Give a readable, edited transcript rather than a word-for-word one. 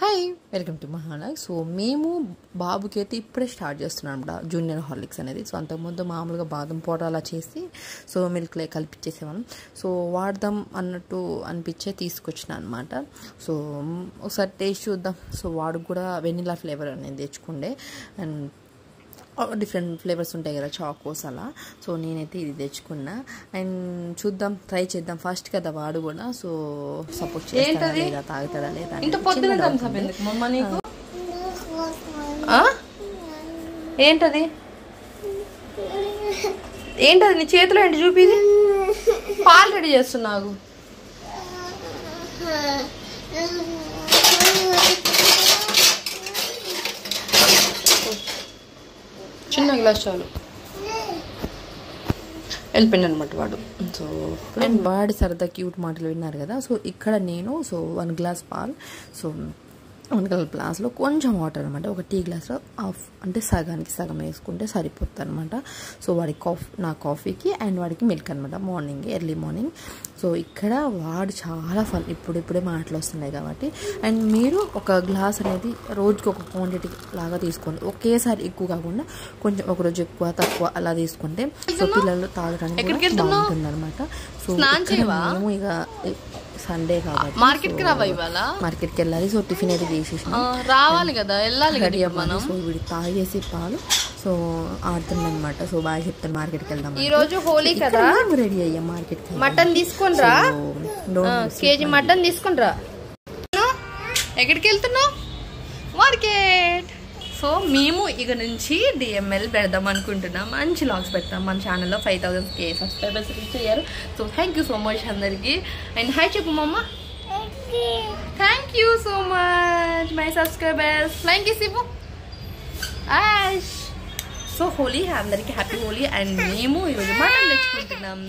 Hi welcome to మహాలక్. So మేము బాబుకి అయితే ఇప్పుడే స్టార్ట్ చేస్తున్నాం అనమాట జూనియర్ హార్లిక్స్ అనేది. సో అంతకుముందు మామూలుగా బాదం పౌడర్ అలా చేసి సో మిల్క్లో కలిపించేసేవాళ్ళం. సో వాడదాం అన్నట్టు అనిపించే తీసుకొచ్చిన అనమాట. సో ఒకసారి టేస్ట్ చూద్దాం. సో వాడు కూడా వెనిలా ఫ్లేవర్ అనేది తెచ్చుకుండే అండ్ డిఫరెంట్ ఫ్లేవర్స్ ఉంటాయి కదా చాకోస్ అలా. సో నేనైతే ఇది తెచ్చుకున్నా అండ్ చూద్దాం, ట్రై చేద్దాం. ఫస్ట్ కదా వాడు కూడా, సో సపోర్ట్ చేస్తాడా లేదా తాగుతాడా లేదా. ఏంటది ఏంటది నీ చేతిలో ఏంటి చూపిది. పాలు రెడీ చేస్తున్నావు. చిన్న గ్లాస్ చాలు. వెళ్ళిపోయింది అనమాట వాడు. సో అండ్ వాడి సరదా క్యూట్ మాటలు విన్నారు కదా. సో ఇక్కడ నేను 1 గ్లాస్ పాలు, సో 1 గ్లాస్లో కొంచెం వాటర్ అనమాట. ఒక టీ గ్లాస్లో హాఫ్ అంటే సగానికి సగం వేసుకుంటే సరిపోతుంది అనమాట. సో వాడికి నా కాఫీకి అండ్ వాడికి మిల్క్ అనమాట మార్నింగ్, ఎర్లీ మార్నింగ్. సో ఇక్కడ వాడు చాలా ఫన్ ఇప్పుడిప్పుడే మాటలు వస్తున్నాయి కాబట్టి. అండ్ మీరు ఒక గ్లాస్ అనేది రోజుకి ఒక క్వాంటిటీ లాగా తీసుకోండి. ఒకేసారి ఎక్కువ కాకుండా కొంచెం ఒకరోజు ఎక్కువ తక్కువ అలా తీసుకుంటే సో పిల్లలు తాగడానికి బాగుంటుంది అనమాట. సో మేము ఇక సండే కాబట్టి మార్కెట్కి రావా ఇవాళ? మార్కెట్కి వెళ్ళాలి. సో టిఫిన్ అయితే చేసేసి రావాలి కదా, వెళ్ళాలి రెడీ అవ్వాలి. సో వీడి తాగేసి పాలు సో ఆడుతుందన్నమాట. సో బాగా చెప్తాను మార్కెట్కి వెళ్దాం. ఈ రోజు హోలీ కదా, రెడీ అయ్యా మార్కెట్కి. మటన్ తీసుకొని రా, కేజీ మటన్ తీసుకొని రా. ఎక్కడికి వెళ్తున్నావు? మార్కెట్. సో మేము ఇక నుంచి DML పెడదాం అనుకుంటున్నాం. మంచి లాగ్స్ పెడతాం మన ఛానల్లో. 5000 సబ్స్క్రైబర్స్ రీచ్ అయ్యారు. So thank you so much అందరికి. అండ్ హాయ్ చెప్పు మమ్మ. Thank you so much my subscribers. Flying kiss ఇవ్వు. సో హోలీ అందరికి హ్యాపీ హోలీ. అండ్ మేము ఈరోజు మటన్ తెచ్చుకుంటున్నాం.